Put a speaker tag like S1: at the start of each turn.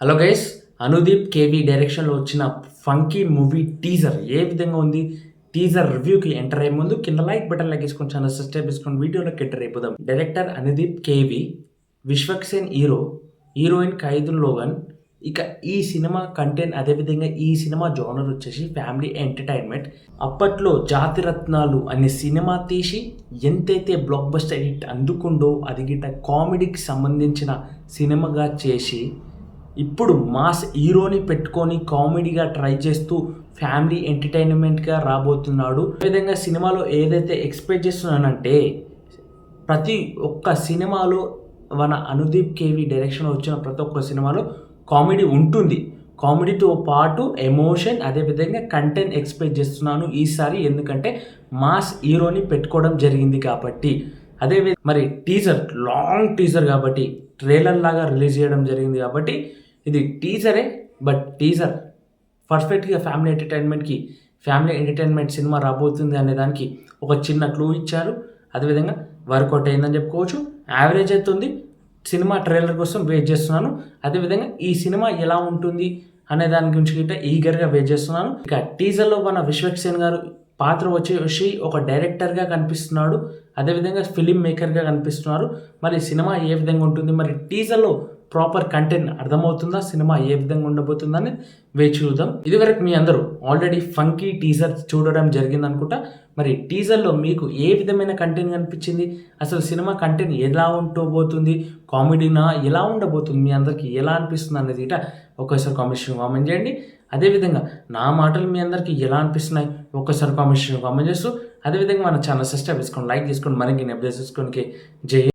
S1: Hello guys, Anudeep KV డైరెక్షన్లో వచ్చిన funky movie teaser ఏ విధంగా ఉంది? టీజర్ రివ్యూకి ఎంటర్ అయ్యే ముందు కింద లైక్ బటన్ లెక్కేసుకొని ఛానల్ సబ్స్క్రైబ్ చేసుకొని వీడియోలోకి ఎంటర్ అయిపోదాం. Director Anudeep KV, Vishwaksen hero, heroine ఖైదుల్ లోగన్. ఇక ఈ సినిమా కంటెంట్ అదేవిధంగా ఈ సినిమా జోనర్ వచ్చేసి ఫ్యామిలీ ఎంటర్టైన్మెంట్. అప్పట్లో జాతిరత్నాలు అనే సినిమా తీసి ఎంతైతే బ్లాక్ బస్టర్ హిట్ అందుకుందో అది గిట్ట కామెడీకి సంబంధించిన సినిమాగా చేసి ఇప్పుడు మాస్ హీరోని పెట్టుకొని కామెడీగా ట్రై చేస్తూ ఫ్యామిలీ ఎంటర్టైన్మెంట్గా రాబోతున్నాడు. అదేవిధంగా సినిమాలో ఏదైతే ఎక్స్పెక్ట్ చేస్తున్నానంటే ప్రతి ఒక్క సినిమాలో మన అనుదీప్ కేవీ డైరెక్షన్ వచ్చిన ప్రతి ఒక్క సినిమాలో కామెడీ ఉంటుంది. కామెడీతో పాటు ఎమోషన్ అదేవిధంగా కంటెంట్ ఎక్స్పెక్ట్ చేస్తున్నాను ఈసారి, ఎందుకంటే మాస్ హీరోని పెట్టుకోవడం జరిగింది కాబట్టి. అదేవిధంగా మరి టీజర్ లాంగ్ టీజర్ కాబట్టి ట్రైలర్ లాగా రిలీజ్ చేయడం జరిగింది కాబట్టి ఇది టీజరే, బట్ టీజర్ పర్ఫెక్ట్గా ఫ్యామిలీ ఎంటర్టైన్మెంట్ సినిమా రాబోతుంది అనే దానికి ఒక చిన్న క్లూ ఇచ్చారు. అదేవిధంగా వర్కౌట్ అయిందని చెప్పుకోవచ్చు. యావరేజ్ అవుతుంది. సినిమా ట్రైలర్ కోసం వెయిట్ చేస్తున్నాను. అదేవిధంగా ఈ సినిమా ఎలా ఉంటుంది అనే దాని గురించి గిట్ట ఈగర్గా వెయిట్ చేస్తున్నాను. ఇక టీజర్లో మన విశ్వక్సేన్ గారు పాత్ర వచ్చేసి ఒక డైరెక్టర్గా కనిపిస్తున్నాడు, అదేవిధంగా ఫిలిం మేకర్గా కనిపిస్తున్నారు. మరి సినిమా ఏ విధంగా ఉంటుంది, మరి టీజర్లో ప్రాపర్ కంటెంట్ అర్థమవుతుందా, సినిమా ఏ విధంగా ఉండబోతుందని వేచి చూద్దాం. ఇదివరకు మీ అందరూ ఆల్రెడీ ఫంకీ టీజర్ చూడడం జరిగింది అనుకుంటా. మరి టీజర్లో మీకు ఏ విధమైన కంటెంట్ కనిపించింది, అసలు సినిమా కంటెంట్ ఎలా ఉండబోతుంది, కామెడీనా ఎలా ఉండబోతుంది, మీ అందరికీ ఎలా అనిపిస్తుంది అనేది ఇట ఒక్కసారి కామెంట్ చేయండి. అదేవిధంగా నా మాటలు మీ అందరికీ ఎలా అనిపిస్తున్నాయి ఒక్కసారి కామెంట్ చేస్తూ, అదేవిధంగా మన ఛానల్ సబ్స్క్రైబ్ చేసుకోండి, లైక్ చేసుకోండి, మరిన్ని అప్డేట్స్ చేసుకోండి. జై